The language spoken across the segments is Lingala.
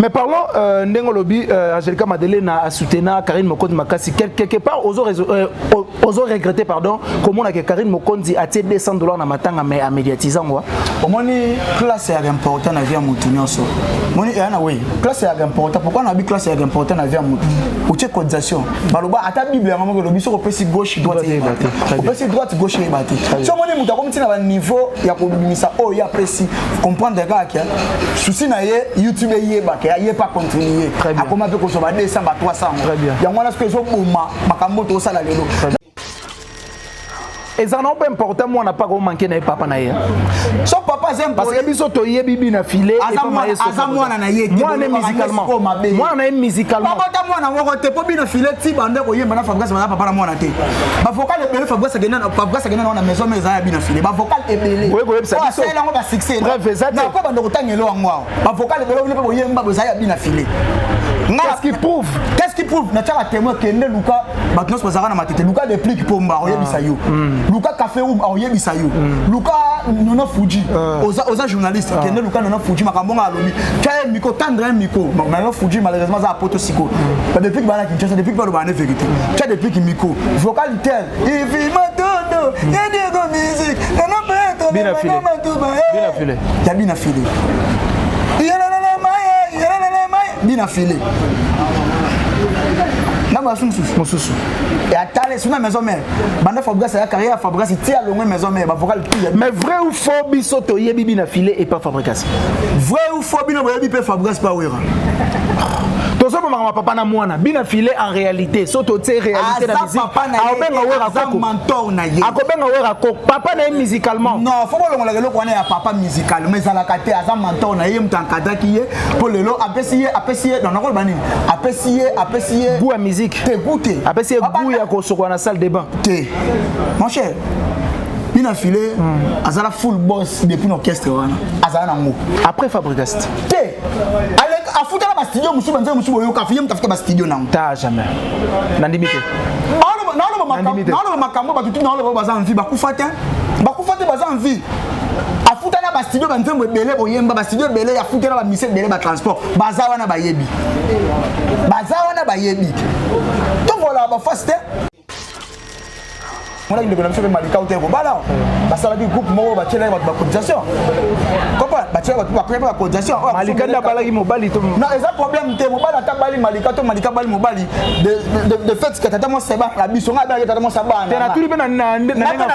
Mais parlons Ndengo Lobby, Angelica Madeleine a soutenu Karine Mokonzi Makasi. Quelque part, osons regretter, pardon, comment Karine Mokonzi a été $200 dans matanga à médiatiser. Au moins, classe est importante dans la vie à Moutounion. Oui, classe est importante. Pourquoi on a dit classe est importante dans la vie à Moutounion? Ou tu es cotisation. Baloba, à ta Bible, on a dit que c'est gauche, droite, droite, gauche, si on a dit que c'est un niveau, il y a il y a précis. Comprendre des gars qui souci na YouTube y est pas continuer. À comment peut qu'on soit 200 300. Il y a moins ce que je veux makambo to sala lelo. Et ça n'a pas important, moi, on n'a pas manqué de papa naïe. Son papa, j'aime parce que biso to yé bibi na filé. Moi, on est musicalement. Moi, on est musicalement. Papa, moi, on est pas bien filé. Si bande ko yé mana Fabrice, mana papa na moi na te. Ba vocal est belé Fabrice Gena, Fabrice Gena na maison mais ça bien filé. Ba vocal est belé. Oui, oui, ça. C'est là on va fixer. Bref, ça. Na ko bande ko tangelo en moi. Ba vocal est belé ko yé mba ça bien filé. Qu'est-ce qui prouve? Qu'est-ce qui prouve? Na tchaka témoin que ne Luka, maintenant se pasera na matete. Luka déplique pour mba, oyé bisayo. Luka café ou oyé bisayo. Luka nono Fuji. Oza journaliste que ne Luka nono Fuji makambonga alobi. Kaye miko tendre un miko. Nono Fuji malheureusement ça a poto siko. Depuis que bana Kinshasa depuis que bana vérité. Tu as depuis que miko vocalité. Il vit matondo. Il y a des musique. Non pas bien affilé. Bien affilé. Il y a bien affilé. Bien affilé. Et à Thalès, sur la maison mère, Banda Fabrice, la carrière Fabrice, il tient à maison mère, mais vrai ou faux, Bisoto, Yebi Nafilé et pas Fabrice? Vrai ou faux, Binobi peut Fabrice pas ouïra. Tout ça, maman, papa, na moi, bien filé en réalité. Surtout, c'est réalité de la musique. Papa n'est musicalement. Non, faut pas le connaître à papa musical. Mais à la carte, à sa mentor, na yem tankada qui est pour le lot. Apprécier, dans le rôle bani. Apprécier. Goût à musique. T'es goûté. Apprécier goût à quoi sur la salle de bain. T'es. Mon cher. Bien affilé, Azala full boss depuis l'orchestre. Azala Nango. Après Fabricast. T'es. A foutre la studio, monsieur Banza, monsieur Boyo, café, t'as fait ma studio non. T'as jamais. N'andimité. Non, makambo, bah tout non le bazar en vie, bah koufate bazar en vie. A foutre la studio, Banza, belé, boyemba, bah studio belé, a foutre la mission belé, bah transport, bazar wana bayebi. Donc voilà, bah faste. On a une économie Malika au terre bala. Parce que le groupe Moro va tirer votre cotisation. Comment? Va tirer votre cotisation. Malika n'a pas la mobile. Non, c'est un problème. T'es mobile à Tabali Malika, to Malika Bali mobile. De fait que tata moi Seba, la biso nga tata moi Saba. T'es na tout bien na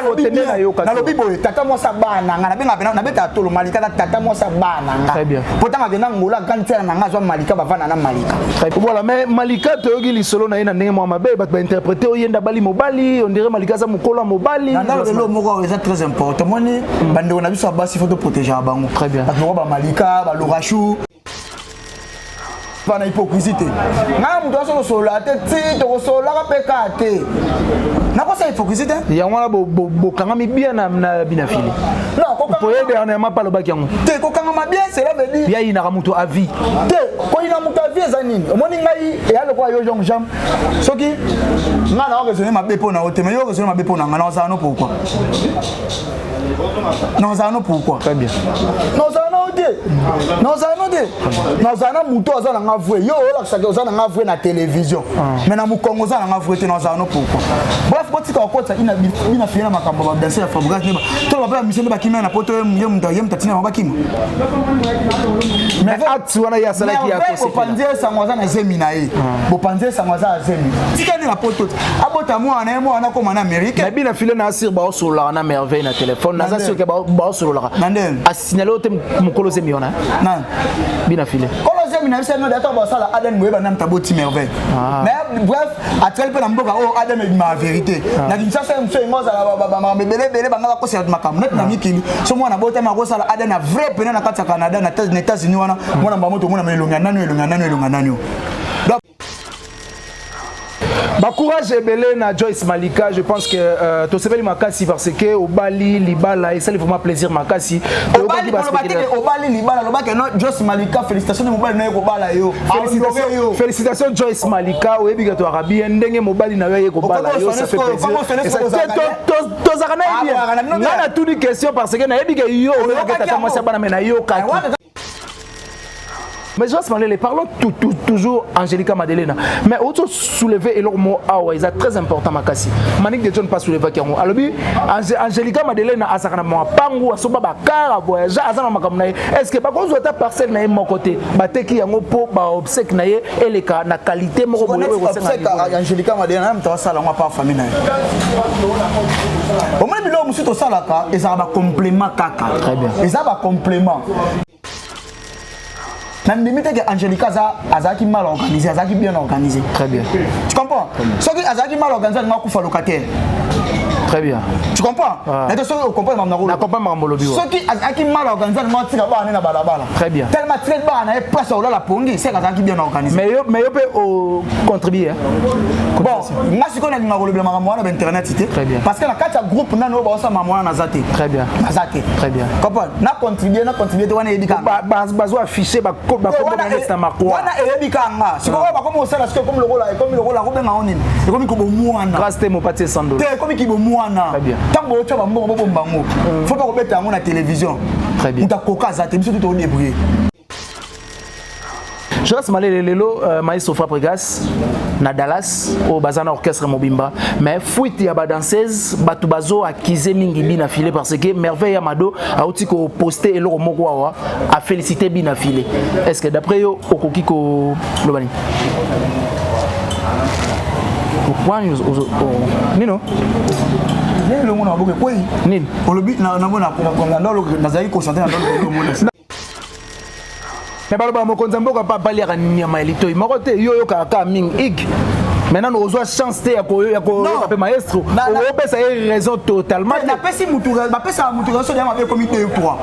fotenir na yoka. Na lobi boy, tata moi Saba na nga na beta tolo Malika tata moi Saba na nga. Très bien. Pourtant nga ngola quand faire na nga zo Malika ba vana na Malika. Voilà, mais Malika te yogi li solo na ina ndenge moi mabe ba interpréter oyenda Bali mobile, on dirait Malika za mobali. Le mot est très important. Moi, on a vu ça, il faut protéger à Bango. Très bien. Parce que Malika, Lorachou. Pas d'hypocrisie. Non, on doit se la tête, on se la pécate. N'a pas ça hypocrisie. Il y a un bon quand bien na binafili. Non, pour y dernièrement pas le bac yango. Te ko kanga bien, cela veut dire. Il y a une ramuto à vie. Te ko ina muto à vie zanini. Omoni ngai et ala ko yo jong jam. Soki nga na raisonner ma bepo na hote, mais yo raisonner ma bepo na nga na ça non pourquoi. Non ça non pourquoi. Très bien. Non ça non hote. Non ça non hote. Non ça na muto za na ngavwe. Yo la saka za na ngavwe na télévision. Mais na mukongo za na ngavwe te non ça non pourquoi. Bref, quand tu as ina fina makambo ba danser ya Fabrice neba. To ba ba mission ba kimena poto yem tatina ba bakima. Mais atu wana ya sala ki ya kosi. Bo panze sangwaza na zemina e. Bo panze sangwaza zemi. Tika ni na poto. Abota mo ana ko mana Amérique. Mais bien filé na sir ba sur la na merveille na téléphone. Na za sur ke ba sur la. Nanden. A signaler te mukolo zemiona. Nan. Bien filé. Zemina c'est no data ba sala Aden moyeba na mtaboti merveille. Mais bref, atrel pe na mboka o Aden e ma vérité. Na Kinshasa mso ngoza ba belé banga ko se makam net na mikili. So mo na bota ma ko sala Aden na vrai pena na kata Canada na États-Unis wana mo na bamoto mo na melonga nanu. Bah courage et belé na Joyce Malika, je pense que to sebeli makasi parce que au Bali libala et ça il faut ma plaisir makasi. Au Bali libala lo ba que non Joyce Malika félicitations de mobile na ko bala yo. Félicitations Joyce Malika o ebiga to arabi ndenge mobile na yo ko bala yo ça fait plaisir. To zakana bien. Na tout une question parce que na ebiga yo o ka tata moi ça bana mais na yo ka. Mais Jonas Malele, parlons toujours Angelica Madeleine. Mais autre soulever et leur mot awa, ils sont très important makasi. Manik de John pas soulever qui ont. Alors Angelica Madeleine a sa kana mo pangu asoba bakara voyage azana makamna. Est-ce que pas cause de ta parcelle na mon côté, bateki yango po ba obsèque na ye eleka na qualité mo ko boye ko senga. Angelica Madeleine na mtawa sala ngwa pa famille na ye. Au moins bilo musu to sala ka et ça va complément kaka. Très bien. Et ça va complément. Même limite que Angelica Azaki mal organisé, Azaki bien organisé. Très bien. Tu comprends? Ce qui Azaki mal organisé, il m'a coupé locataire. Très bien. Tu comprends? Mais ce qui comprend na comprend Marmolobi. Ce qui Azaki mal organisé, il m'a tiré na balabala. Très bien. Tellement très bas, on a place au la pongi, c'est Azaki bien organisé. Mais yo peut contribuer. Bon, moi si connais le Marmoana d'internet c'était. Très bien. Parce que la carte groupe na no ba ça Marmoana Nazate. Très bien. Nazate. Très bien. Comprends? Na contribuer to wana edika. Bazo afficher ba wana eyebikanga sikoyo bakomi osala sikoyo ekomi lokola kobenga o nini ekomi kobomwana grâce te mopatie $100 te ekomi kibomwana ntango bootya bambongo bobomba yango fo mpa kobeta yango na télévision moto akoka aza te biso tu toodébrouye. Jonas Malele lelo maestro Fabregas na Dallas au bazana orchestre Mobimba mais fuite ya ba danseuse batu bazo accuser mingi bina filé parce que Merveille Amado a outi ko poster eloko moko wa a féliciter bina filé. Est-ce que d'après yo okoki ko lobani pourquoi nino le monde a beaucoup quoi nini olobi na mona ndolo nazali ko chanter na ndolo mona. Mais baloba mokonza mboka pa baliaka nyama elito moko te yo kaka ming ig maintenant nous reçoit chance te ya ko pe maestro o pesa raison totalement na pesi mutu ba pesa mutu so ya mabe comité 3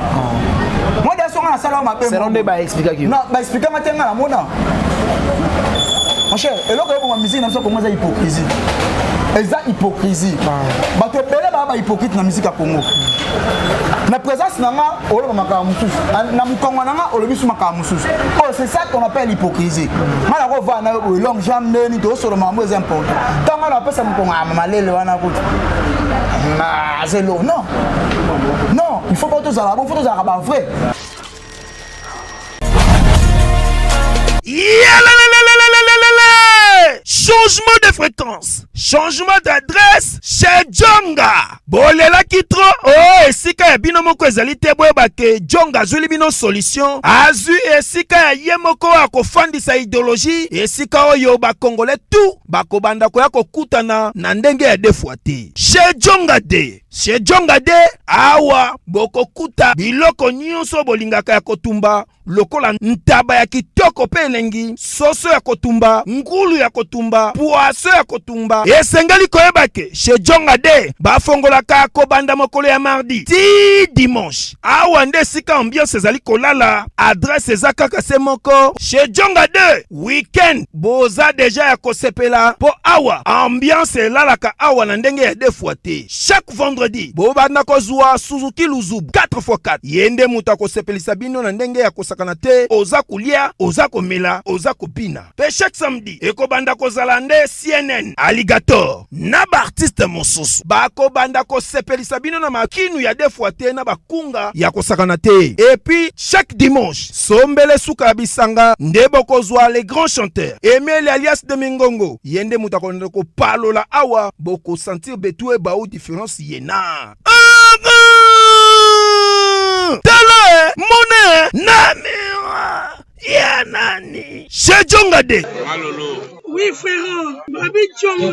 moi de songa na sala mabe c'est on ba expliquer ki non ba expliquer matenga na mona mon cher eloko yo ma musique na so comment ça hypocrisie eza hypocrisie bato ebele ba hypocrite na musique ya Congo na présence nanga oloba makala mususu na mukongo nanga olobi su makala mususu oh c'est ça qu'on appelle l'hypocrisie mala ko va na long jambe ni to solo mambo est important tanga na pesa mukongo malele wana ko na zelo non non il faut pas tous à la bon faut tous à la vrai. Changement de fréquence, changement d'adresse chez Djonga. Bolela kitro, oh, esika ya bino moko ezali te boyeba ke Djonga azuli bino solution. Azu esika ya ye moko akofandisa idéologie, esika oyo ba Congolais tout bakobanda koya kokutana na ndenge ya defwa te. Chez Djonga de. Chez Djonga de awa bokokuta biloko nyonso bolingaka ya kotumba lokola ntaba ya kitoko pe elengi, soso ya kotumba, ngulu ya kotumba, poaso ya kotumba. Esengeli koyeba ke chez Djonga de bafongolaka kobanda mokolo ya mardi ti dimanche. Awa nde sika ambiance ezali kolala, adresse eza kaka se moko. Chez Djonga de weekend boza deja ya kosepela po awa ambiance elalaka awa na ndenge ya defwa te. Chaque vendredi bobanda kozwa Suzuki Luzubu 4x4 yende mutu akosepelisa bino na ndenge ya kosakana te, oza kulia, oza komela, oza kopina. Pe chaque samedi ekobanda kozala nde CNN Alligator na ba artiste mosusu bakobanda kosepelisa bino na makinu ya defwa te na bakunga ya kosakana te. Et puis chaque dimanche sombele suka bisanga nde bokozwa les grands chanteurs Emile alias de Mingongo yende mutu akonde ko palola awa boko sentir betu e ba ou différence yena. Tele mone namira ya nani chez Djonga de Malolo. Oui frère, Babi Djonga.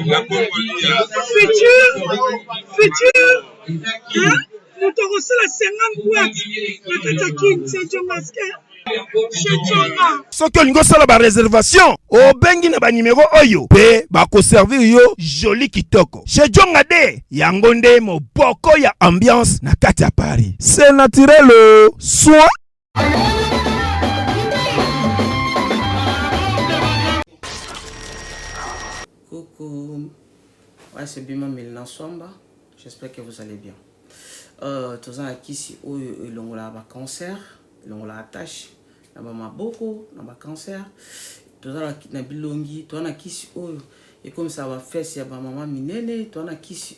La Congolia. Futur. Hein? Nous te reçoit la 50 boîtes. La Katakin, c'est Djonga. Chez Djonga. soki olingo sala ba réservation obengi na ba numéro oyo pe bako servir yo joli kitoko chez Djonga de yango nde moboko ya ambiance na kati ya Paris. C'est naturel soit Coucou, ouais, c'est Bima Milna Swamba, j'espère que vous allez bien. Tous en ici, ils ont la cancer, ils ont la attache, ils ont beaucoup, ils ont cancer. Tous en bilongi, tous en ici, et comme ça va faire si ma maman minene, tous en ici,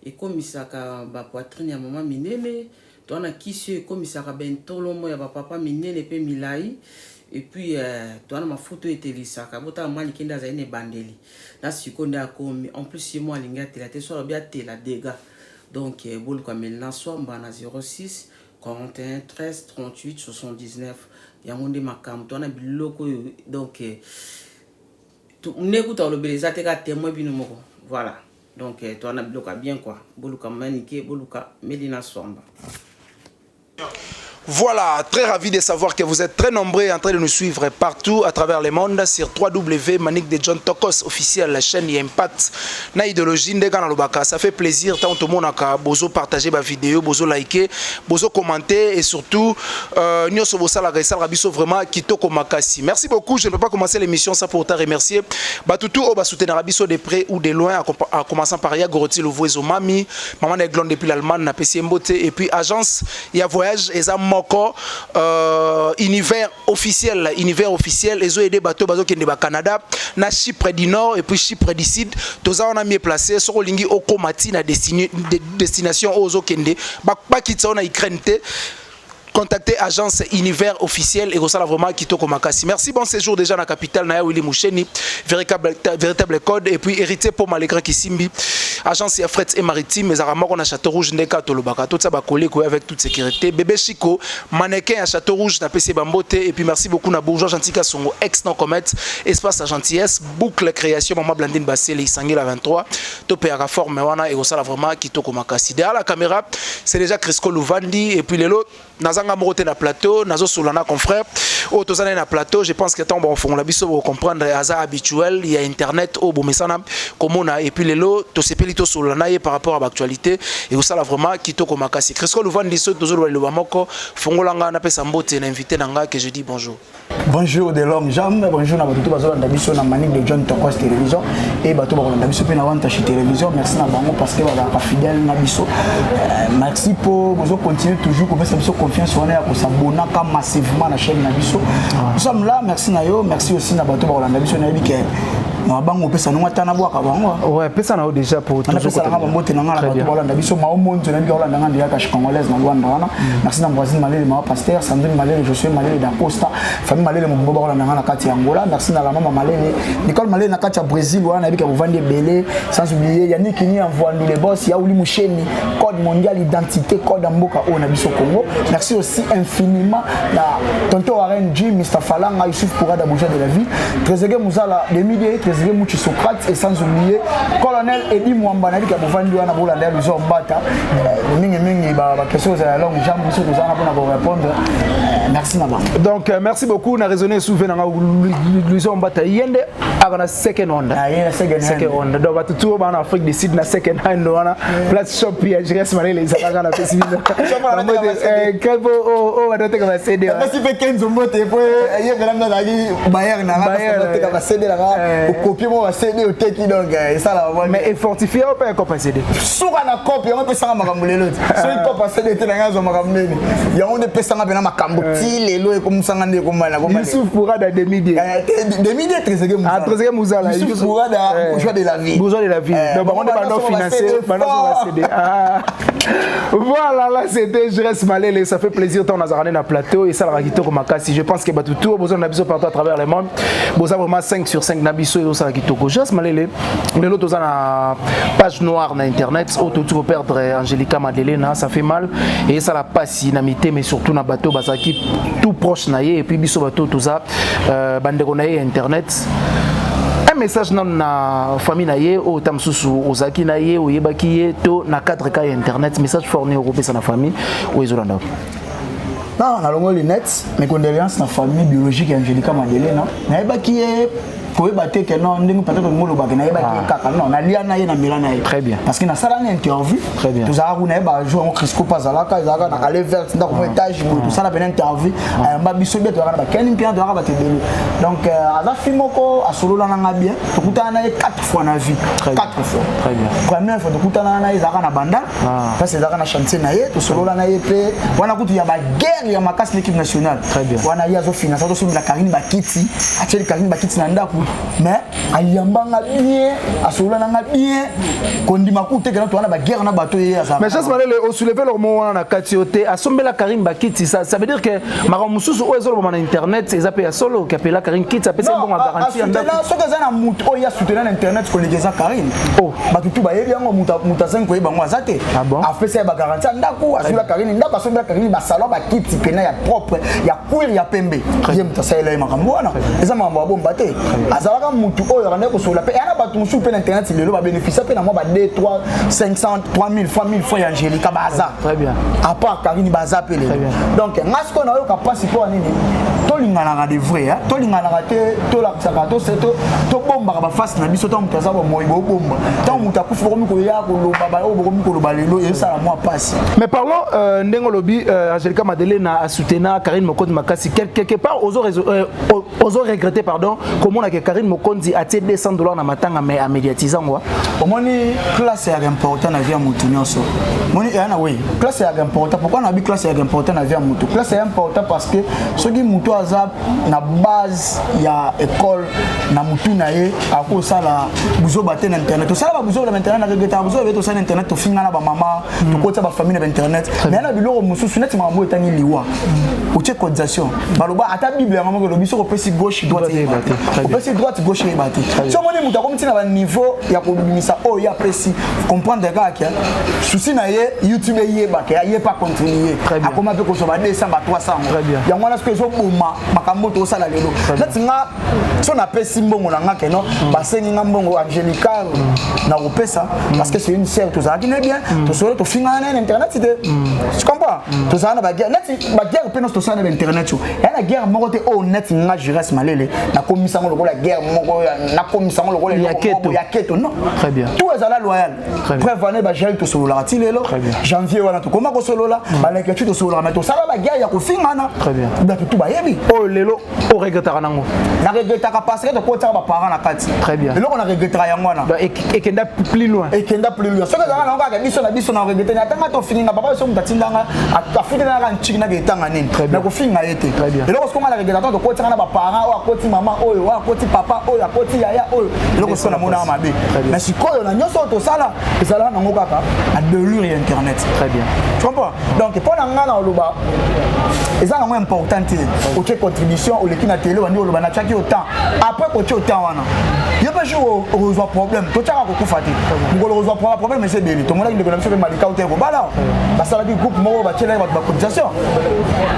et comme ça va poitrine à maman minene, on a qui se comme ça ben tolomo ya papa minene pe milai et puis on a ma photo était lisa ka bota mali kenda za ine bandeli na sikonda komi en plus moi linga tela so bien tela dégâts donc bol comme maintenant somba na 06 41 13 38 79 yangonde makam to na biloko donc tout n'écoute le beleza te ka témoin bino moko voilà donc toi na biloko bien quoi boluka manike boluka medina somba. Voilà, très ravi de savoir que vous êtes très nombreux en train de nous suivre partout à travers le monde sur www.Manic de John Tokos officiel, la chaîne Impact na idéologie ndeka na lobaka. Ça fait plaisir tant tout le monde a bozo partager ma vidéo, bozo liker, bozo commenter et surtout nyoso bosala gaisal rabiso vraiment kitoko makasi. Merci beaucoup, je ne peux pas commencer l'émission sans pour autant remercier Batutu oba soutenir rabiso de près ou de loin en commençant par Ya Goroti Lovoezo Mami, maman Neglon depuis l'Allemagne na PC Mbote et puis agence ya voyage et Moko univers officiel ils ont aidé bateau bazo kende ba Canada na Chypre du Nord et puis Chypre du Sud toza on a mieux placé sur lingi okomati na destination ozo kende ba kitsa on a Ukraine. Contactez agence univers officiel et Rosala vraiment Kitoko Makasi. Merci, bon séjour déjà dans la capitale Naya Willy Moucheni, véritable code et puis hérité pour Malgré Kisimbi, agence fret et maritime, mais à on a Château Rouge Ndeka Tolobaka, tout ça va coller avec toute sécurité. Bébé Chico, mannequin à Château Rouge, na PC Bambote et puis merci beaucoup na Bourgeois Gentika Songo, ex non commet, espace à gentillesse, boucle création, maman Blandine Bassé, Sangil à 23, topé à forme Mewana et Rosala vraiment Kitoko Makasi. Derrière la caméra, c'est déjà Crisco Louvandi et puis les lots. Nazanga morote na plateau, nazo solana confrère. Au tozana na plateau, je pense que tant bon fond la biso pour comprendre hasard habituel, il y a internet au bomesana comme on a et puis les lots to sepelito solana par rapport à l'actualité et au sala vraiment kitoko makasi. Cresco Louvandi so tozolo le bamoko fongolanga na pesa mbote na invité nanga que je dis bonjour. Bonjour de l'homme jambe, bonjour na batutu bazo na biso na Manic de John Tokos télévision et bato ba na biso pe na Wantachi télévision. Merci na bango parce que ba fidèle na biso. Merci pour vous continuer toujours comme ça biso confiance on est à s'abonner massivement à la chaîne Nabiso. Nous sommes là, merci Nayo, merci aussi na bato ba Nabiso na bi ke na bango pesa no matana bwa ka bango. Ouais, pesa na déjà pour tout. Pesa na mbote na ngala bato ba Nabiso ma omonzo na bi ka ndanga ndia ka congolaise na Rwanda wana. Merci na voisine Malele ma pasteur Sandrine Malele, je suis Malele d'Acosta, famille Malele mo ba ndanga na kati Angola. Merci na la maman Malele, Nicole Malele na kati ya Brésil wana bi ka vendre belé sans oublier Yannick ni envoie les boss ya Uli Moucheni, code mondial identité code mboka o na biso Congo. Merci aussi infiniment à Tonton RNG, Mr. Falanga, Youssouf Kourada, Bouja de la vie, Trésor Mouzala, Demi-Dié, Trésor Mouchi Socrate et sans oublier Colonel Eddie Mouambanali qui a vendu à Naboula, les hommes bata, Mingi, question à la longue jambe, monsieur Touzana pour répondre. Merci Naba. Donc, merci beaucoup. On a raisonné souvent dans l'illusion bata. Yende a la second hand. Second hand. Donc, va tout en Afrique du Sud, na second hand, place shop, je reste malé les attaques à festival. Oh, adote kama CD. Basi pe Kenzo Mbote po ye belanda dali Bayern na adote kama CD la au copier mo CD au teki donc ça la mais fortifié ou pas comme CD. Suka na copie on peut ça makambo lelo. So il copie CD te na ngazo makambo nini. Ya on peut ça na makambo ti lelo e comme sanga ndeko mala comme Youssouf Kourada demi-dié. Demi-dié Trésor Mouzala. Youssouf Kourada bourgeois de la vie. Bourgeois de la vie. Donc on est pas financé, maintenant CD. Voilà, là c'était je reste malé, ça fait plaisir tant on a ramené dans plateau et ça la rakito comme Makasi. Je pense que Batutu a besoin de Nabiso partout à travers le monde. Boza vraiment 5 sur 5 Nabiso et ça rakito go. Juste malé les autres dans la page noire na internet auto tu perdre Angelica Madelena, ça fait mal et ça la passe inamité mais surtout na bateau basaki tout proche naie et puis biso bateau tout ça bandeko naie internet. Un message dans la famille naie au tamsusu ozaki naie au yebaki to na 4K internet message fourni au groupe sa famille ou izolanda. Non, on a longo les nets, mes condoléances na famille biologique Angelica Madelena. Na yebaki pouvez battre que non, nous peut-être que nous bagana kaka non, na lia na ye na milana. Très bien. Parce que na sala na interview. Très bien. Tout ça on a joué en Crisco Pazalaka, ils na aller vers dans étage, tout ça na ben interview. Ba biso bien to ba keni bien to ba te delu. Donc aza filmoko a solo la nga bien. To kutana na 4 fois na vie. 4 fois. Très bien. Première fois to kutana na izaka na banda. Parce que izaka na chantier na ye, to solo la na ye pe. Wana kutu ya ba guerre ya makasi l'équipe nationale. Très bien. Wana ya zo finance to so la Karine Bakiti. Actuellement Karine Bakiti na nda mais ayambanga bien asolana bien kondima kute kana toana ba guerre na bato ye ça. Mais ça Malele au soulever leur mot na katioté asombela Karim Bakiti ça veut dire que maramususu o ezolo na internet ezape ya solo qui appelle Karim Kiti ça peut ser bon garantie ndako so kaza na mutu o ya soutenir na internet ko legeza Karim oh batutu ba yebi yango muta 5 ko yeba ngo azate a fait ça ba garantie ndako asula Karim ndako asombela Karim ba salon ba kiti pena ya propre ya couleur ya pembe yem ta sala makambo wana eza mambo bomba te azalaka mutu o ya ndako so la pe ana batu musu pe na internet lelo ba bénéficier pe na mo ba 2 3 500 3000 3000 fois Angelica baza très bien à part Karim baza pe donc ngasko na yo capacité pour nini to lingana de vrai to lingana te to la saka to bomba ba face na biso to mutaza ba moyi bo bomba to mutakufa ko miko ya ko lo baba o bo miko lo balelo et ça la moi passe. Mais parlons Ndengolobi Angelica Madelena a soutenu Karine Mokonzi Makasi quelque part aux regretter pardon comment que Karine Mokonzi a été $200 na matanga mais à médiatiser moi omoni classe ya important na vie mutu nyonso moni yana we classe ya important pourquoi na bi classe ya important na vie mutu classe ya important parce que soki mutu aza na base ya école na mutu na ye ako sala buzo baté na internet to sala ba buzo na internet na regretter buzo veto sala internet to finga na ba mama to kota ba famille na internet mais na biloko mususu net mambo etani liwa uche cotisation baloba ata bible ya mambo lobi so pesi gauche droite pesi droite gauche ebate so moni mutu akomi tina ba niveau ya ko bimisa o ya presi comprendre que souci na ye YouTube ye ba ke ye pas continuer akoma pe ko so ba 200 ba 300 ya mwana ce que zo boma makambo to sala lelo natinga so na pesi mbongo na ngake no ba sengi mbongo Angelica na opesa parce que c'est une sœur to zaki ne bien to solo to finga na internet tu comprends to zana ba guerre net ba guerre pe no to sana na internet ya na guerre moko te o net nga Jires Malele na komisa ngolo la guerre moko na komisa ngolo ya keto non très bien tout est à la loyal prévenez ba gel to solo la tilelo janvier wana to koma ko solo la ba la ketu to solo la mais to sala ba guerre ya ko finga na très bien ba tout ba yebi oh lelo o regretera nango na regretera parce que to ko ta ba parents na kati très bien lelo on a regretera yango wana et kenda plus loin so que na ngaka biso na regretera tanga to finga papa so mutatindanga afite na kan chiki na getanga nini na ko finga yete lelo ko ngala regretera to ko ta na ba parents o akoti mama oyo o akoti papa oyo akoti yaya oyo lelo ko so na mona mabe mais sikoyo na nyoso to sala ezala na ngokaka a delure internet très bien tu comprends donc pour na ngana oloba ezala moins important o que contribution o lekina télé wani oloba na chaki autant après ko autant wana yo pas jour au reçoit problème to chaka ko kufati ngolo reçoit problème mais c'est bien to mona ndeko na biso malika o te ko bala basala di groupe mo ba tshela ba cotisation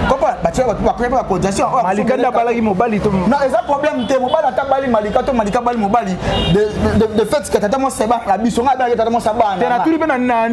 comprends ba tshela ba prépa cotisation malika na bala ki mobali to na eza problème te mobala ta bali malika to malika bali mobali de fait que tata mo seba la biso nga ba tata mo sabana tena tuli bena na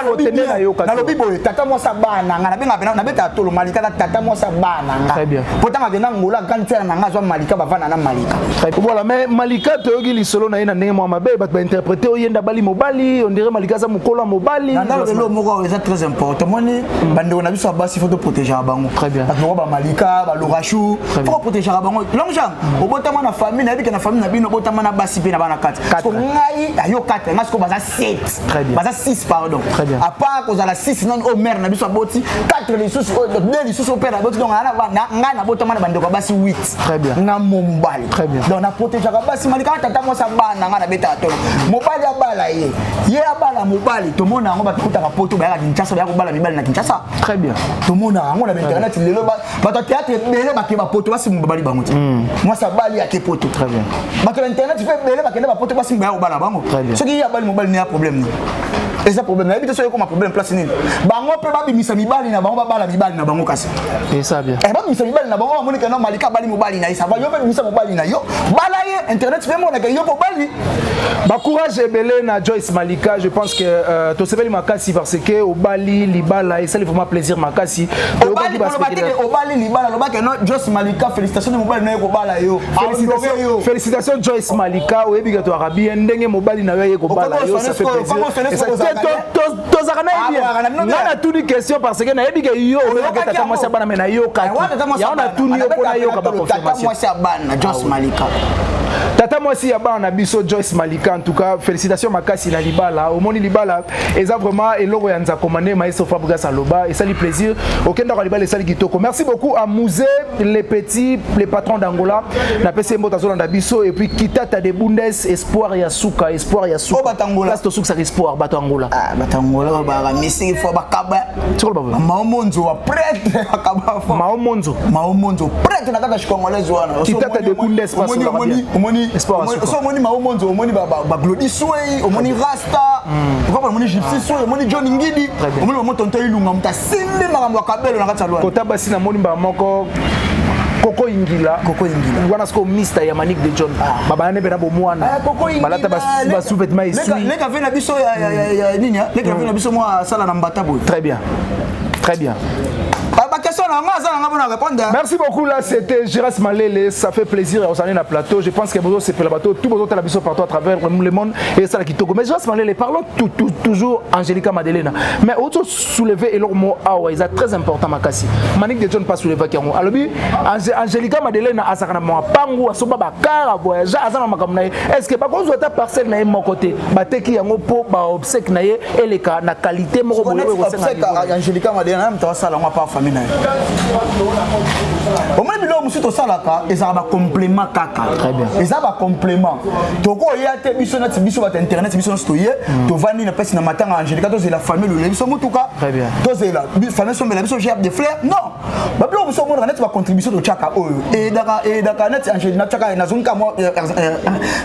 fote na yo ka na lobi boy tata mo sabana nga na benga bena na beta tolo malika tata mo sabana nga très bien potanga de ngola kantia na nga zo malika bavana na malika voilà mais malika to yogi lisolo na ina ndenge mo mabe ba interpréter oyenda bali mobali on dirait malika za mukolo mobali na lo moko c'est très important moni bande na biso basi faut protéger bango très bien ba malika ba lorachou faut protéger bango longjang obotama na famille na bika na famille na bino obotama na basi pe na bana 4 so ngai ayo 4 ngasko baza 7 baza 6 pardon à part cause la 6 non au mère na biso aboti 4 les sous 2 les sous au père aboti donc nga na botama na bande ko basi 8 très bien na mombali donc na protéger basi malika tata mo sa bana nga na beta to mobali abala ye abala mobali to mona ngo ba kutaka poto ba ya Kinshasa ba ko bala mibali na Kinshasa très bien to mona ngo na internet lelo ba to théâtre bele ba ke ba poto basi mobali bango ti moi sa bali ya ke poto très bien ba to internet fait bele ba ke ba poto basi mba bala bango ce qui ya bali mobali ni a problème ni et ça problème na bita so ko ma problème place ni bango pe ba bimisa mibali na bango ba bala mibali na bango kasi et ça bien ba bimisa mibali na bango moni ke no malika bali mobali na isa ba yo pe bimisa mobali na yo bala ye internet fait mona ke yo mobali ba courage belé na Joyce Malika je pense que to sebeli makasi parce que au Bali libala et ça il faut plaisir makasi au Bali libala lo ba ke no Joyce Malika félicitations de mobali na ko bala yo félicitations Joyce Malika o ebi to arabi ndenge mobali na yo ko bala yo ça fait plaisir to zakana bien na tout une question parce que na ebi ke yo o tata moi ça bana mais na yo ka ya on a tout ni ko na yo ka ba confirmation moi ça bana Joyce Malika Tata moi si yaba na biso Joyce Malika en tout cas félicitations makasi na libala au moni libala eza vraiment eloko ya nza commandé maestro Fabrice Aloba et ça lui plaisir okenda ko libala ça kitoko. Merci beaucoup à Mouzé les petits les patrons d'Angola na PC Mbotazo na biso et puis Kitata de Bundes espoir ya suka oh Batangola place to suka espoir Batangola ah Batangola ba misi fo bakaba tiko baba Maomonzo wa prêtre akaba fo Maomonzo prêtre na kaka shikongolezi wana Kitata de Bundes passe omoni so omoni Maomonzo omoni ba Glody Sway omoni Rasta on omoni Gypsy Sway omoni John Ngidi omoni mo tonto ilunga muta simbe makambo akabelo na katsalwa kota basi na moni ba moko Koko Ingila wana sko mista ya Manique de John baba ne bena bo mwana balata ba sous-vêtements ici les cafés na biso ya nini les cafés na biso moi sala na mbata boy très bien Merci beaucoup, là c'était Giras Malele, ça fait plaisir à Osané na plateau. Je pense que c'est pour le bateau, tout le monde partout à travers le monde et ça qui toque. Mais Giras Malele, parlons toujours Angelica Madelena. Mais autre soulever et leur mot awa, c'est très important makasi. Manique de John pas soulever kiango. Alors bi Angelica Madelena asakana mo pangu asoba bakara voyage azana makamna. Est-ce que pas qu'on soit parcelle na mon côté, bateki yango po ba obsèque na ye eleka na qualité mo ko Angelica Madelena mta sala ngwa pa famille na. Au moins bilo musu to salaka ezaba ba complément kaka. Très bien. Ezaba complément. Toko yate biso na biso ba internet biso stoyer to vandi na pesi na matanga Angelica to la famille le biso mutuka. Très bien. To la famille so mela biso gerbe de fleurs. Non. Ba bilo musu mo net ba contribution to chaka oyo. Et daka net Angelica chaka na zonka mo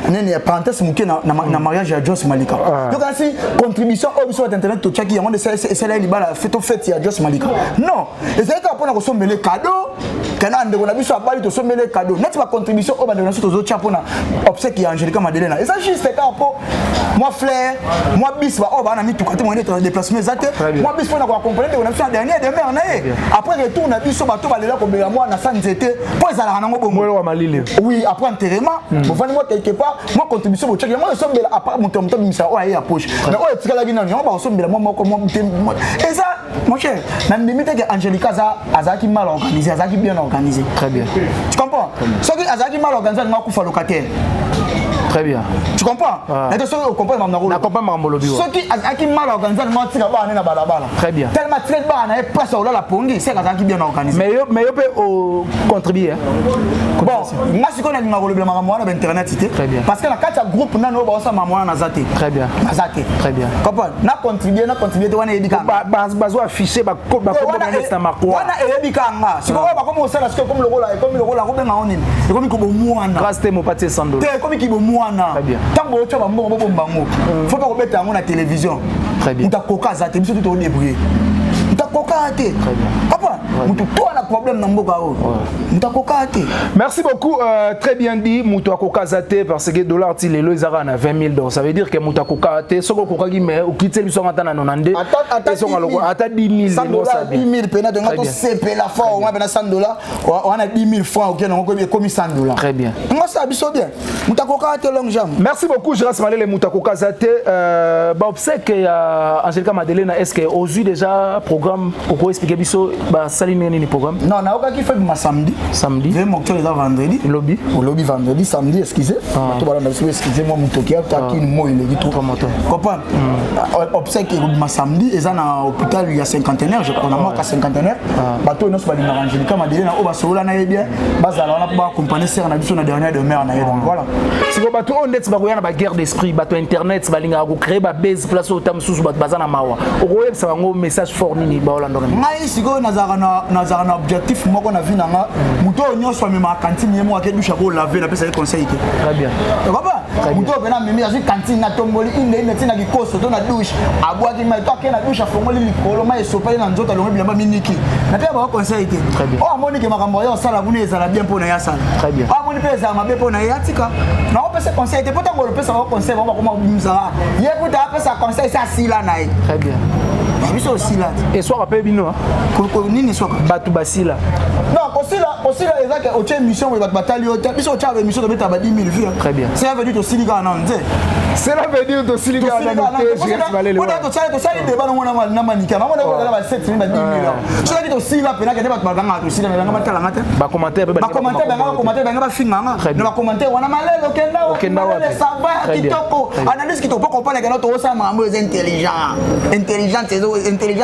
nene parenthèse muke na mariage ya Joyce Malika. Donc ainsi contribution au biso ba internet to chaki yango de c'est là libala fête ya Joyce Malika. Non. Et c'est quand on a sommé cadeau kana ndeko na biso abali to sommele cadeau net ma contribution au bandana to zo chapona obsèque ya Angelica Madelena et ça juste ka po moi frère moi bis ba o ba na mi tout côté moi être déplacement zate moi bis na ko accompagner ndeko na biso dernier de mer na ye après retour na biso ba to ba lela ko bela moi na sanzete po ezala nango bongo wa malile oui après enterrement bon vani moi quelque part moi contribution bo check moi sommela après mon temps misa o ya poche mais o etikala gina on ba sommela moi et ça mon cher na limite que Angelica azaki mal organisé azaki bien organisé. Très bien. Tu comprends? Ce qui azaki mal organisé, on va couper locataire. Très bien. Tu comprends? Et de ce que comprends mamnaro. Na comprends mamolo bio. Ce qui azaki mal organisé, on va tirer ba na balabala. Très bien. Tellement très ba na place au la pongi, c'est azaki bien organisé. Mais yo peut contribuer. Bon, moi si on a ngolo bien mamamo na internet cité. Parce que la carte groupe na no ba sa mamamo na zate. Très bien. Zate. Très bien. Comprends? Na contribuer to wana edika. Bazo afficher ba na makwa. Wana edika nga. Si ko ba comme ça parce que comme le rôle la ko benga onini. Et comme ko bo muana. Grâce mo patie $100. Te comme ki bo muana. Tango ocho ba mbongo bo mbango. Faut pas ko beta ngo na télévision. Très bien. Muta koka zate biso tout débrouiller. Muta koka te. Très bien. Papa, mutu to na problème na mboka o. Muta koka te. Merci beaucoup, très bien dit. Muta koka zate parce que dollar ti lelo izara na $20,000. Ça veut dire que muta koka te soko koka gi mais o kitse biso ngata na 90. Ata 10,000 $10,000 pena de ngato CP la fois on a $100. On a 10,000 francs OK non comme $100. Très bien. Moi ça biso bien. Muta koka te long jam. Merci beaucoup, Giras Malele muta koka zate. Ba obsèque ya Angelica Madelena est-ce que aux yeux déjà programme pour expliquer biso ba saline ni programme? Non, na oka ki fait ma samedi. Samedi. Vraiment octobre là vendredi. Lobby. Au lobby vendredi, samedi excusez. To bala na excusez moi mutoki ta ki mo il est trop moto. Comprends? Obsèque ma samedi eza na hôpital il y a cinquantenaire, je crois na moi ka cinquantenaire. Bato no so ba na Angelica Madelena o ba solola na ye bien. Bazala na ba accompagner sœur na biso na dernière de mer na ye donc voilà. Si ko bato on net ba ko yana ba guerre d'esprit, bato internet ba linga ko créer ba base place au tam susu bato bazana mawa. O ko yeb sa ngo message fort nini ba olando na. Ngai siko nazara na objectif moko na vie nanga muto nyonso mema cantine yemo ake dusha ko laver na pesa conseil ke. Très bien. Papa, muto bena memi azu cantine na tomboli inde tina ki koso to na douche. Abwa ki mai to ke na douche fongoli likolo mai sopali na nzoto longo bilamba miniki. Na pe ba conseil ke. O amoni ke makambo yo sala buni ezala bien pona ya sala. Très bien. O amoni pe ezala mabe pona ya tika. Na o pesa conseil te pota ngolo pesa ba conseil ba ko ma bimza. Ye puta pesa conseil sa sila na ye. Très bien. Biso aussi là. Et soir après bino. Nini soir. Batu basila. Non, aussi là. aussi là ezaka oche émission we batali ota biso ocha émission de beta ba 10 000 vues. Très bien. Ça veut dire to silika na nze. Cela veut dire to silika na nze. Je vais aller le voir. To sali débat na manika. Maman na ba 7 000 ba 10 000. So to silika pena ke ba baganga to silika na ngata ngata. Ba commentaire ba commentaire ba finga nga. Na ba commentaire wana malelo kenda wa. Ça va kitoko. Analyse kitoko comprendre que notre ça mambo est intelligent. Intelligent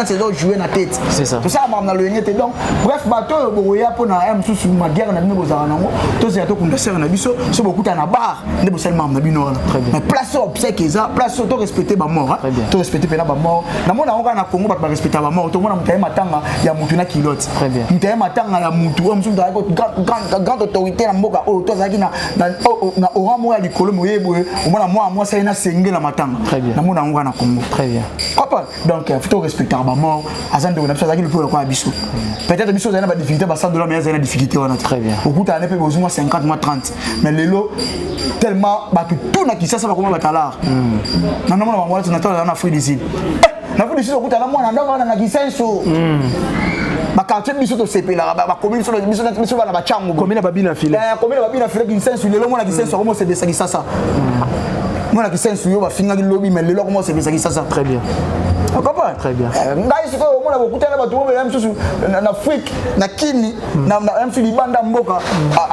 c'est jouer na tête. C'est ça. Tout ça na le ngete donc bref bato boya pona am sous ma guerre na bino za nango. To c'est to kunda na biso so beaucoup na bar ne bosel mam na bino. Mais place obsèque eza place to respecter ba mort. To respecter pena ba mort. Na mona on na Congo ba respecter ba mort. To mona mutaye matanga ya mutu na kilote. Mutaye matanga ya mutu on musu da grande autorité na mboka o to zaki na oramo ya likolo moyeboye o mona moi ça ina senge la matanga. Na mona on na Congo. Très bien. Donc il faut respecter ba mort. Azande na zaki le pour quoi biso. Peut-être biso za na ba difficulté ba $100 mais za na difficulté wana. Très bien. Au bout d'année peut besoin 50 mois 30. Mais lelo tellement ba tout na kisasa ba comment batalar. Na mona ba moi na na Afrique du Sud. Na Afrique du Sud au bout na mona ndanga na kisenso. Ba quartier biso to sepela ba commune sur biso ba na ba changu. Commune ba bina file. Commune ba bina file kisenso lelo mona kisenso comment c'est ça kisasa. Mona kisenso yo ba finga ki lobby mais lelo comment c'est ça kisasa. Très bien. On comprend? Très bien. Ngai siko mona bokuta na bato ba même susu na Afrique na Kini na même sur libanda mboka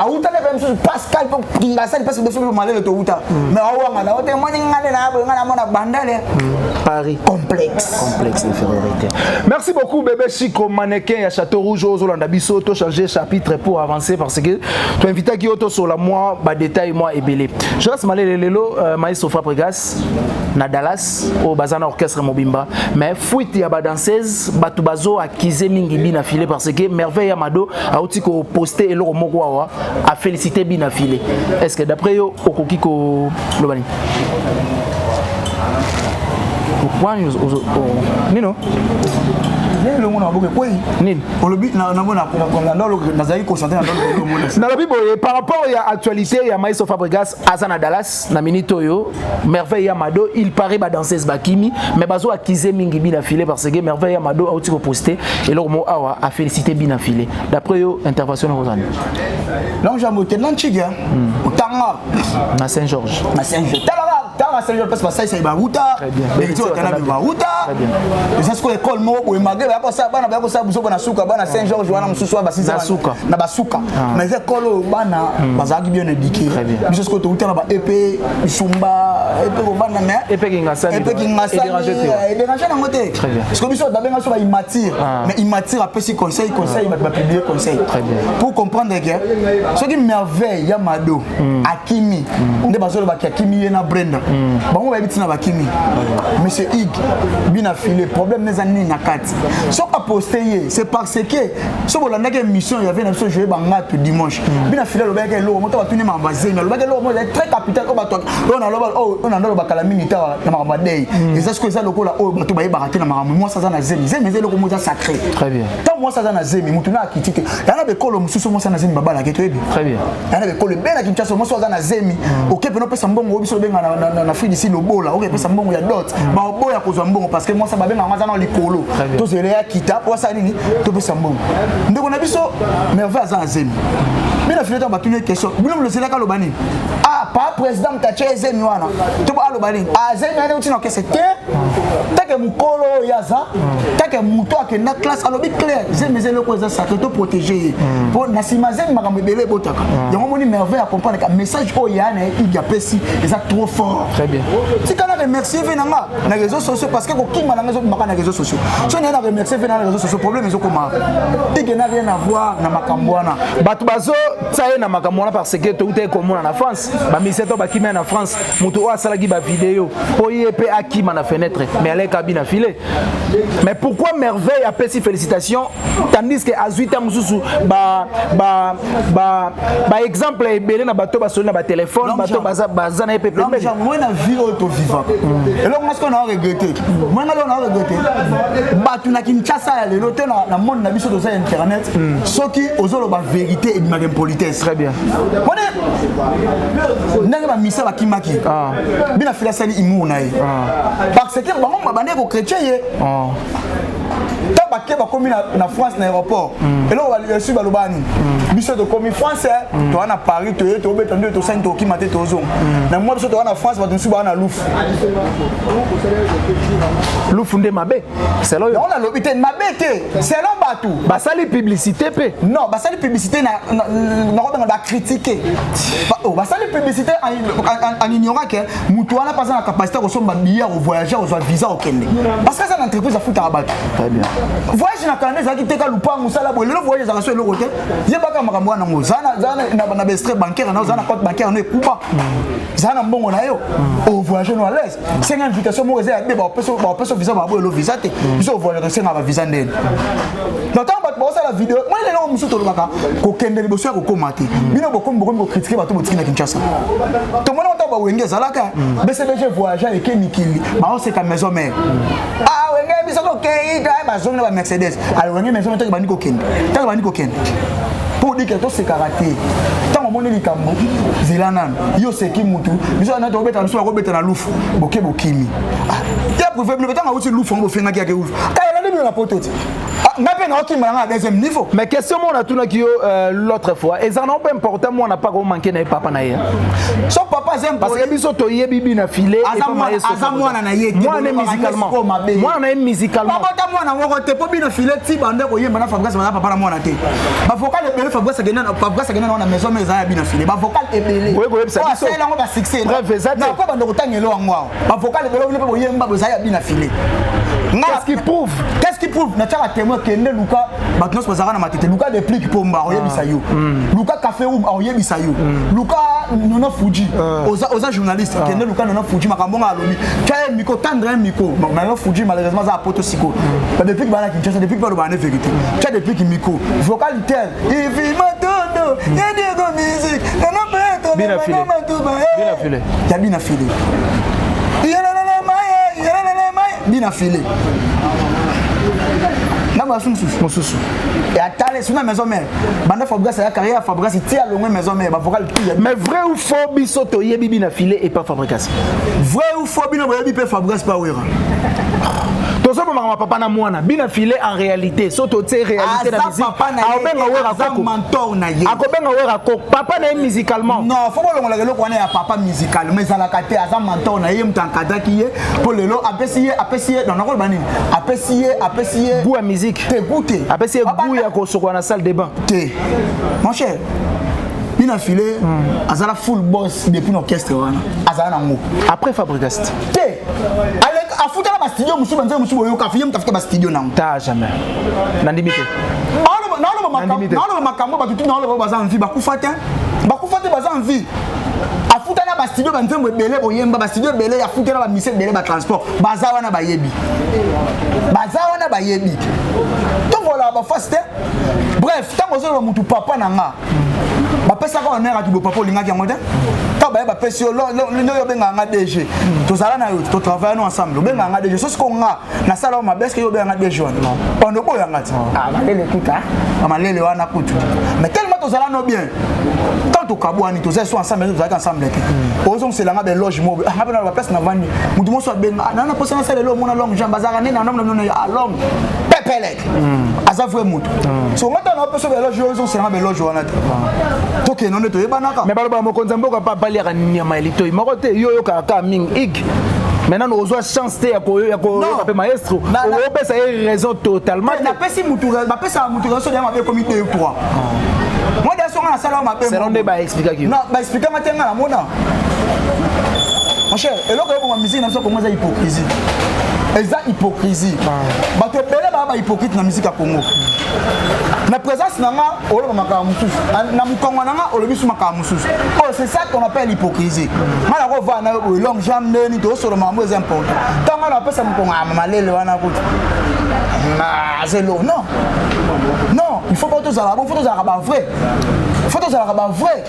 auta na même susu Pascal pour ngasa parce que biso malele to uta mais awanga na ote moni ngale na abo ngana mona bandale Paris complexe d'infériorité. Merci beaucoup bébé Chico mannequin à Château Rouge aux Olanda biso to changer chapitre pour avancer parce que tu invité qui auto sur la moi ba détail moi et belé. Je reste malele lelo Maïso Fabregas na Dallas au Bazana orchestre Mobimba. Mais fuite ya ba danseuse batu bazo akize mingi bina filé parce que Merveille Amado a outi ko poster eloko moko wa a féliciter bina filé. Est-ce que d'après yo okoki ko lobani? Nino le monde a beaucoup quoi nini olobi na mona na zali concentrer dans le monde na lobi boye par rapport à actualité ya Maïso Fabregas Azana Dallas na minito yo Merveille Amado il paraît ba danseuse bakimi mais bazo akize mingi bina filé parce que Merveille Amado a outi ko poster et leur mot awa a féliciter bina filé d'après yo intervention na Rosane donc j'amote nanchiga otanga na Saint-Georges Tama Saint-Georges parce que ça c'est baruta mais tu as na baruta et ça c'est école mo boy magé ba ko sa bana ba ko sa buso na suka bana Saint-Georges wana mususu ba sisa na basuka mais école bana bazaki bien éduqué biso ce que tu na ba épée isumba épée ko bana mais épée ki ngasa et déranger na moté parce que biso d'abord so ba immature mais immature après si conseil ba publier conseil pour comprendre que ce qui merveille ya Mado Akimi nde bazolo ba Akimi na Brenda bango ba bitina ba Kimi monsieur Ig bina filé problème les années na kati so ka poster c'est parce que so bolanda que mission il y avait na so jouer banga tout dimanche bina filé lo ba ke lo moto ba tuni ma bazema lo ba ke lo mo très capital ko ba to on a lo ba kala militaire na ma day et ça ce que ça lo ko la o bato ba yebaka na ma moi ça na zemi lo ko mo sacré très bien tant moi ça na zemi mutu na kitike yana be kolo mususu mo ça na zemi baba la keto ebi très bien yana be kolo bena kinchaso mo ça na zemi okepe no pesa mbongo obiso benga na fille ici no bola okepe pesa mbongo ya dot ba oboya kozwa mbongo parce que moi ça ba benga ngazana na likolo to zere ya kita po ça nini to pesa mbongo ndeko na biso merveille za zemi bina fille to ba tuni question bino le selaka lo bani pas président tache zemi wana to ba lo bani zemi ana utina ke c'était take mukolo yaza take muto akenda classe alobi clair zemi zelo ko za sacré to protéger pour na sima zemi makambe belé botaka yango moni merveille à comprendre que message o yana il a pesi eza trop fort très bien si kana remercier venanga na réseaux sociaux parce que ko kima na réseaux makana réseaux sociaux so na remercier venanga na réseaux sociaux problème ezo koma tige na rien à voir na makambwana batu bazo tsaye na makambwana parce que tout est commun en France ba miseto ba kima na France muto o asala ki ba vidéo po yep akima na fenêtre mais elle cabine filé mais pourquoi merveille a pesi félicitations tandis que à 8 ans mususu ba exemple belé na bato ba soli na ba téléphone bato baza na ep mais moi na vie auto vivant et là moi ce qu'on a regretté moi on a regretté bato na Kinshasa ya lelo te na monde na biso doza internet soki ozolo ba vérité et ma politesse très bien ndenge ba misa ba kimaki bina fila sali imu na ye parce que bango ba bande ko chrétien ye baké bakomi na France na aéroport et là on va reçu balobani biso de komi français to na Paris to betandu to saint to kimate to zong na moi biso to na France ba tunsu ba na louf nde mabe c'est là on a l'hôpital mabe te c'est là batou basali publicité pe non basali publicité na ba critiquer basali publicité en ignorant que mutu wana pas na capacité ko somba billet au voyager au visa au Kenya parce que ça l'entreprise a foutu à battre très bien voyage na Canada zaki teka lupangu sala bo le voyage za so le côté yebaka makambo wana ngo zana na bestre bancaire na zana compte bancaire na ekuba zana mbongo na yo au voyage no à l'aise 50 invitation mo za be ba peso visa ba bo le visa te biso voyage senga ba visa ndene notamment ba ça la vidéo moi le no musu to lobaka ko kende liboso ko komate bino bokomi ko critiquer bato botikina Kinshasa to mona to ba wenge zalaka BCBG voyage et Kenikili ba on c'est ka maison mère ah wenge biso ko kei da ba zone ba Mercedes alors wenge maison mère to ba ndiko kende to ba ndiko kende pour dire que tout c'est caractère tant on est likambo zilanan yo c'est qui mutu biso na to beta biso ko beta na lufu boke bokimi ya privé le temps aussi lufu on fenga ki ya ke lufu ka la pototi deuxième niveau. Mais question on a tout l'autre fois. Et ça n'a pas important moi on n'a pas manqué na papa na hier. Son papa j'aime parce que biso to yebi na filé et pas maïs. Moi on est musicalement. Moi on est musicalement. Papa moi na woko te po bino filé ti bande ko yemba na Fabrice na papa na moi na te. Ba vocal ebele Fabrice gena na maison mais za bino filé. Ba vocal ebele. Oui ko yebisa biso. Ça là on va succès. Bref ça. Na ko bande ko tangelo ngwa. Ba vocal ebele ko yemba za bino filé. Qu'est-ce qui prouve? Na tchaka témoin kende Luka batnos bazara na matete Luka déplique pomba oyebisa yo. Luka café room oyebisa yo. Luka nono Fuji oza journaliste kende Luka nono Fuji makambonga alobi. Kaye miko tendre miko. Nono Fuji malheureusement za poto siko. Ba déplique bana Kinshasa déplique pas le bana vérité. Tu déplique miko. Vocalité. Il vit matondo. Il y a des musique. Non pas bien affilé. Bien affilé. Ya bien affilé. Bien affilé. Mosusu. Et à Thalès, sur la maison mère. Banda Fabrice, la carrière Fabrice, il tient le maison mère. Mais vrai ou faux, Bisoto Yebi na filé et pas Fabrice? Vrai ou faux, Bino Yebi peut Fabrice pas ouira. Tout ça, maman, papa na moana. Bina filé en réalité. Soto tse réalité na musique. Papa na mentor na ye. Akobenga wera ko. Papa na musicalement. Non, faut pas le ko na papa musical. Mais à la kate aza mentor na ye mtankada ki ye. Pour le lo apprécier dans le bani. Apprécier goût à musique. Te goûter. Apprécier goût ya ko soko na salle de bain. Te. Mon cher. Bina filé azala full boss depuis l'orchestre wana. Azala na ngo. Après Fabrice. Te. Avec afuta na studio musu banze musu boyo ka fiye mtafuta ba studio nango. Ta jamais. Nandimité. Non makambo ba tutu na lo ba za envie ba kufata. Ba kufata ba za envie. Afuta na ba studio banze mo belé boyemba ba studio belé ya futa na ba mise belé ba transport. Baza wana ba yebi. Donc voilà ba faste. Bref, tant que mutu papa nanga. Ba pesa ko na ratu papa linga ki ngote. Ta ba pesa yo yo benga nga DG. To sala na yo to travailler ensemble. Benga nga DG. So ce qu'on a na sala ma beske yo benga DG. On ne boya ngati. Ah malele kuta. Malele wana kutu. Mais tellement to sala no bien. Quand to kabwani to so ensemble to zaka ensemble. Ozon c'est la nga be loge mo. Ah ba na place na vandi. Mutu mo so benga na posa na sala lo mo na long jambe bazaka ne na nom na long. Pepelek. Aza vrai mutu. So ngata na posa be loge ozon c'est la be loge wana. Donc non ne to yebanaka. Mais baloba mokonza mboka pa baliaka nyama elito imoko te yo kaka ming ik. Maintenant nous avons chance te ya ko pe maestro. On peut ça raison totalement. Na pesi mutu ba pesa mutu so dia ma be comité 3. Moi des so na sala ma be. C'est on ba expliquer ki. Non, ba expliquer ma tenga na mona. Mon cher, et là que ma musique na so comment ça hypocrisie. Eza hypocrisie. Ba te belé ba hypocrite na musique à Congo. Na présence nanga olo makaka mususu na mukongo nanga olo bisu makaka mususu. Oh c'est ça qu'on appelle l'hypocrisie. Mala ko va na long jambe ni to solo mambo est important. Tant on appelle ça mukongo malele wana ko. Na c'est non. Non, il faut pas tout ça, il faut tout ça vrai. faut que ça va vrai.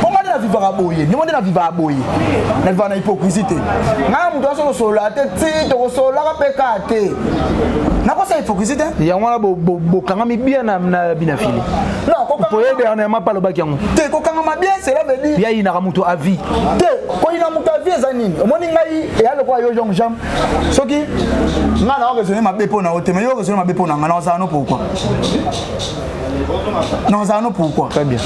Comment on vivre à boyer? Ni on vivre à boyer. Na vivre na hypocrisie. Na muto so sola te ti to sola ka pekate. Na ko ça hypocrisie. Ya ngwana bo kanga mi bien na binafili. Non, ko pour aider dernièrement pas le bac yango. Te ko kanga ma bien, cela veut dire ya ina muto à vie. Te ko ina muto à vie zanini. Omoni ngai e ala ko yo jong jam. Soki nga na raisonner ma bepo na hote mais yo raisonner ma bepo na nga na ça non pourquoi? Non ça non pourquoi? Très bien.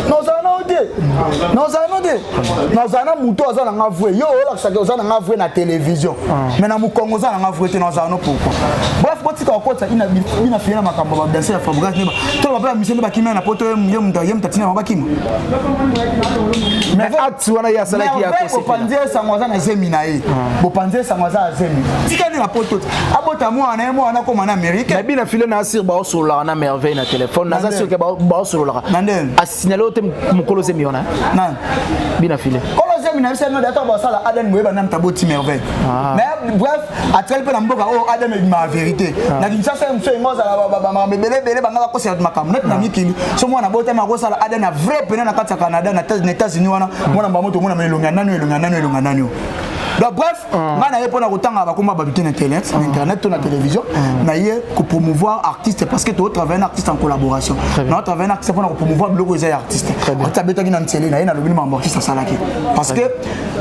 Non ça non de. Non ça non de. Non ça na muto za na ngavwe. Yo ola saka za na ngavwe na télévision. Mais na mukongo za na ngavwe te non ça non pourquoi? Bref ko tika ko ina fina makambo ba danser ya Fabrice neba. To ba ba mission ba kimena na poto yem tatina ba kim. Mais atu wana ya sala ki ya ko se. Panze sangwaza na zemina e. Bo panze sangwaza zemi. Tika ni na poto. Abota mo ana ko mana Amérique. Mais bien filé na sir ba so la na merveille na téléphone. Na za sur ke ba so la. Nanden. A signaler te mukolo zemiona. Nan. Bien filé. Zemina c'est no data ba sala Aden moyeba na mtaboti merveille. Mais bref, atel pe na mboka o Aden e ma vérité. Na kinshasa mso ngoza ba bele banga ko se makam net na mikili. So mwana bota ma ko sala Aden na vrai pena na kata Canada na États-Unis wana mwana ba moto mwana melonga nani. Donc bref, mana yepo na kotanga ba komba ba bitene internet to na télévision na ye ko promouvoir artiste parce que tu travailles un artiste en collaboration. Na travailler un artiste pour promouvoir blog les artistes. Tu beta ki na ntele na ye na lobi ma artiste salaki. Parce que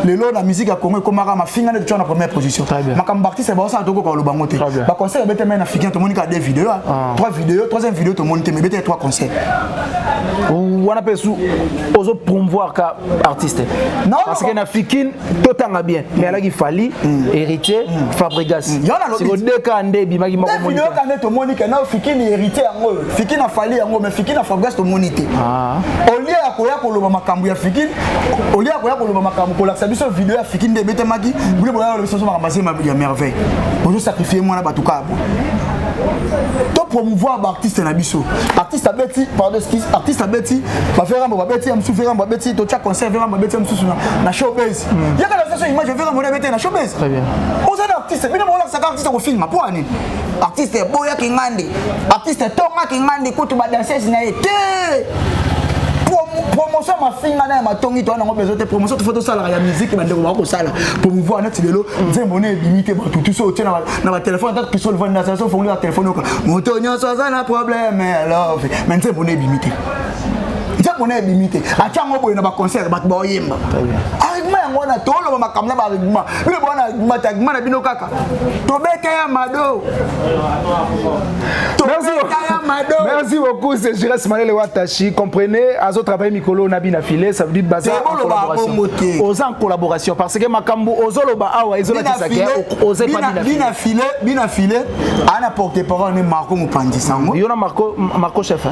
les lots la musique à Congo comme ma finga de na première position. Ma comme artiste ba ça to ko lo bangote. Ba conseil beta mais na finga to monika deux vidéos, trois vidéos, troisième vidéo to monite mais beta trois conseils. Ou on appelle sous ozo promouvoir ka artiste. Parce que na fikin to tanga bien. Mais là il fallait hériter Fabregas. C'est le deux cas ndé bimaki moko monite. Vidéo quand to monite na fikin hériter yango. Fikin a fallu yango mais fikin a Fabregas to monite. Au lieu ya koya ko lo makambu ya fikin, au lieu ya koya ko lo makambu ko la sabiso vidéo ya fikin de beta maki, bule boya lo biso makambaser ma ya merveille. Bonjour sacrifier moi na batuka. To promouvoir artiste na biso. Artiste abeti pardon excuse, artiste abeti ba faire ba beti am souffrir ba beti to cha concert ba beti am sousu na showbiz. Ya ka la façon image faire mo beti na showbiz. Très bien. On ça artiste, bino mo la saka artiste ko film pour ani. Artiste boya kingandi. Artiste tonga kingandi kutu ba danseuse na ete. Promotion ma finga na ma tongi to na ngo besoin de promotion to photo sala ya musique ba ndeko ba ko sala promouvoir net lelo nzembo ne limité ba tout so tena na ba téléphone ta piso le vendre na so fongoli la téléphone ko moto nyoso za na problème love mais nzembo ne limité nzembo ne limité acha ngo boye na ba concert ba ba yemba arigma yango na to lo ba makamla ba arigma le bona matagma na bino kaka to beka ya mado Merci beaucoup, c'est Jires Malele Watashi. Comprenez, Azo travail Mikolo Nabina Filé, ça veut dire basé en collaboration. Aux en collaboration parce que Makambu Ozoloba Awa Ezola Tisake osé pas Bina Filé ana porte-parole ne Marco Mopandi Sango. Yona Marco chef.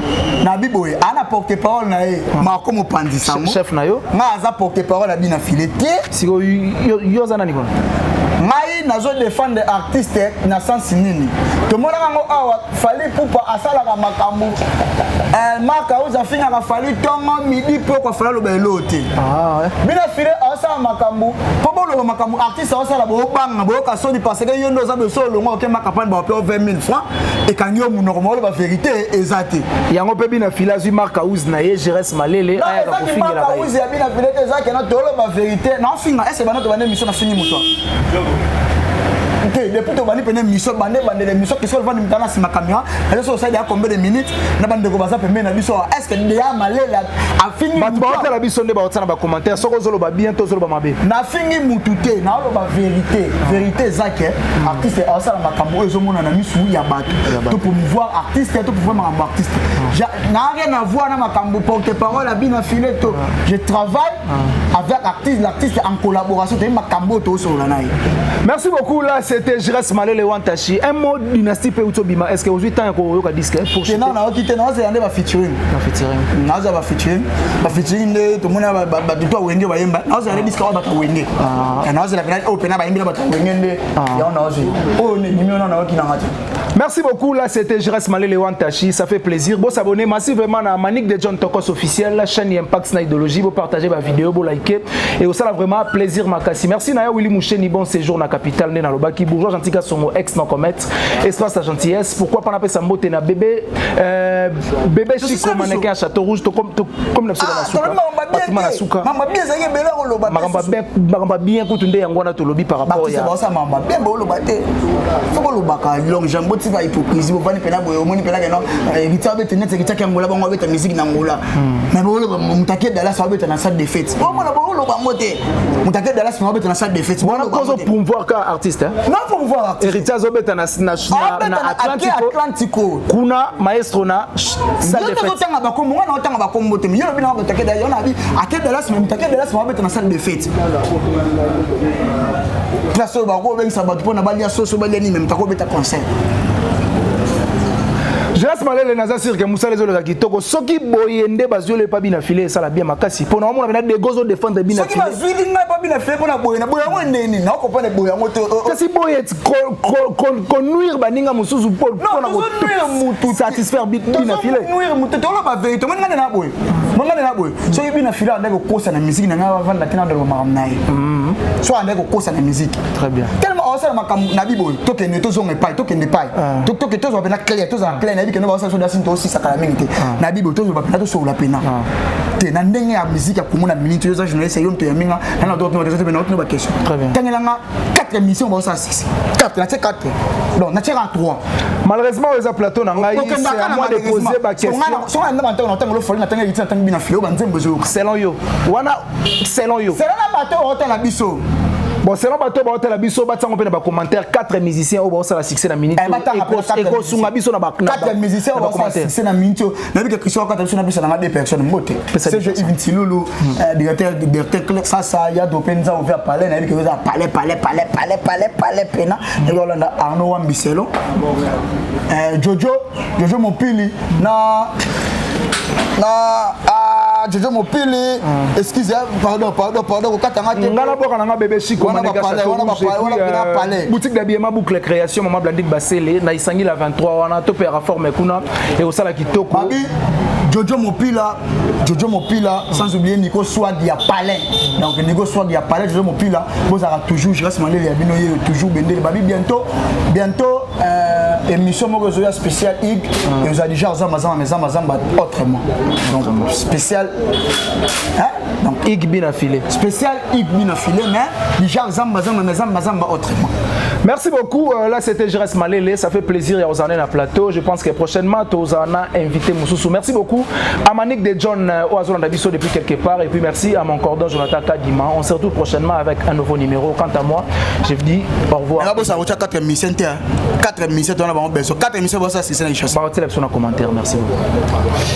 Nabi Boy ana porte-parole na Marco Mopandi Sango. Chef na yo. Na aza porte-parole na Bina Filé te. Si yo zana nikona. Ngai nazo défendre artiste na sens nini. To mona ngo awa fali pupa asala ka makambu. Maka uza finga ka fali tongo midi po ko fala lo belote. Bina Filé asala makambu. Po bolo makambu artiste asala bo banga bo ka soni parce que yo ndoza be solo ngo ke makapane ba pe 20 000 francs et quand yo mu normal ba vérité exacte. Yango pe Bina Filé azu marka uz na ye Jires Malele aya ka kufinga la ba. Uza Bina Filé exacte na tolo ba vérité. Na finga est-ce bana to bana mission na fini muto. Depuis que tu as une mission, qui sont venus dans la caméra, elles sont à combien de minutes, na bande ko baza pembe na biso est-ce que déjà malé la a fini ba ba la biso ne ba otana ba commentaire soko zolo ba bien to zolo ba mabe na fini mututé na lo ba vérité zake artiste asala makambo ezo mona na misu ya bato to promouvoir artiste to promouvoir ma artiste na rien à voir na makambo porte-parole à Bina Filé to je travaille avec l'artiste en collaboration de makambo to sur la naï. Merci beaucoup là c'était Jires Malele Watashi. Un mot dynastie pe utobima est-ce que aujourd'hui temps ko yoka disque pour non na okité na za yande ba featuring na za ba featuring de to mona ba to wenge ba yemba na za yande disque ba to wenge na za la open ba yemba ba to wenge de ya na za o ni mi ona na okina ngati Merci beaucoup. Là, c'était Jires Malé Wantachi. Ça fait plaisir. Vous s'abonnez massivement à Manic de John Tokos officiel, la chaîne Impact Sna Idéologie. Vous partagez ma vidéo, vous likez. Et aussi, là, vraiment plaisir, Makassi. Merci, Naya Willy Moucheni. Bon séjour dans la capitale, Nena Lobaki. Bourgeois Gentika, son ex, non commettre. Espace la gentillesse. Pourquoi pas n'appeler ça moté na bébé? Bébé Chico, mannequin à Château Rouge, comme l'absolu de la souka. Maman bien, écoutez, Yangwana Tolobi par rapport à ça. Maman bien, faut que le bac à long jambe. Va hypocrisie vous venez pena boyo moni pena non guitare bete net guitare kangola bango beta musique nangola mais bolo mutake dala sa beta na salle de fête bon mona bolo ba moté mutake dala sa beta na salle de fête bon cause promouvoir ka artiste hein non promouvoir artiste héritage beta na Atlantico kuna maestro na salle de fête tanga ba kombo na tanga ba kombo te yo bina mutake dala yo na bi ake dala sa mutake dala sa beta na salle de fête place ba ko ben sa ba pona balia soso balia ni même ta ko beta concert. Je laisse Malé Naza sur que Moussa les autres qui toko soki boyende bazole pas bien filé ça la bien makasi pour nous on a des gozo défendre bien filé soki bazuli nga pas bien filé pour na boyena boyango ndeni na ko pone boyango te kasi boyet ko nuire baninga musuzu pour na ko satisfaire bien filé nuire mutu to la vérité mon ngana na boy soki bien filé ande ko kosa na musique na nga vanda tina de maramnaye so ande ko kosa na musique très bien tellement on sait na biboy to ke ne to zonge pai to ke ne pai to ke to zo bena clair to za clair que nous avons ça dans aussi ça la minute na bible to ba pena to so la pena te na ndenge ya musique ya komona minute yo za journaliste yo mto ya minga na na d'autres des bena autre question tangela nga 4 émissions ba ça 6 4 na 4 donc na 3 malheureusement les plateaux na ngai c'est à moi de poser ma question so na ndama na tango lo foli na tanga yitsa tanga bina filo ba nzembo zo selon yo wana selon yo c'est là bateau hôtel na biso. Bon, selon Bato, Bato, la biso, Bato, on peut pas commentaire 4 musiciens au ça la succès la minute. Eko sunga biso na ba 4 musiciens au ça succès la minute. Na bi que Christian quand on a biso na 2 personnes moté. C'est je Yves Tilulu, directeur ça ya do penza ouvert parler na bi que parler pena. Et là Arnaud Wambiselo. Jojo Mopili na Jojo Mopili, excusez, pardon, au Katangate. Ngala boka na bébé Chico, on a parlé. Boutique d'habillement boucle création, maman Blandique Bassele, na isangi la 23, on a topé réforme kuna et au sala kitoko. Jojo Mopila, sans oublier Nico Swag ya Palais. Donc Nico Swag ya Palais, Jojo Mopila, vous aurez toujours, je reste mandé les abinoyés, toujours Bendel Babi bientôt émission Mogozoya spéciale IG et vous avez déjà Zamazamba autrement. Donc spécial hein? Donc IG bien affilé. Spécial IG bien affilé mais déjà Zamazamba autrement. Merci beaucoup. Là c'était Jires Malé, ça fait plaisir à Ozana na plateau. Je pense que prochainement Ozana invité Moussou. Merci beaucoup à Manic de John Oazon Dabiso depuis quelque part et puis merci à mon cordon Jonathan Kadima. On se retrouve prochainement avec un nouveau numéro. Quant à moi, je vous dis au revoir. Là ça va 4 émissions 4 émissions on a besoin 4 émissions ça c'est ça. Commentaire, merci beaucoup.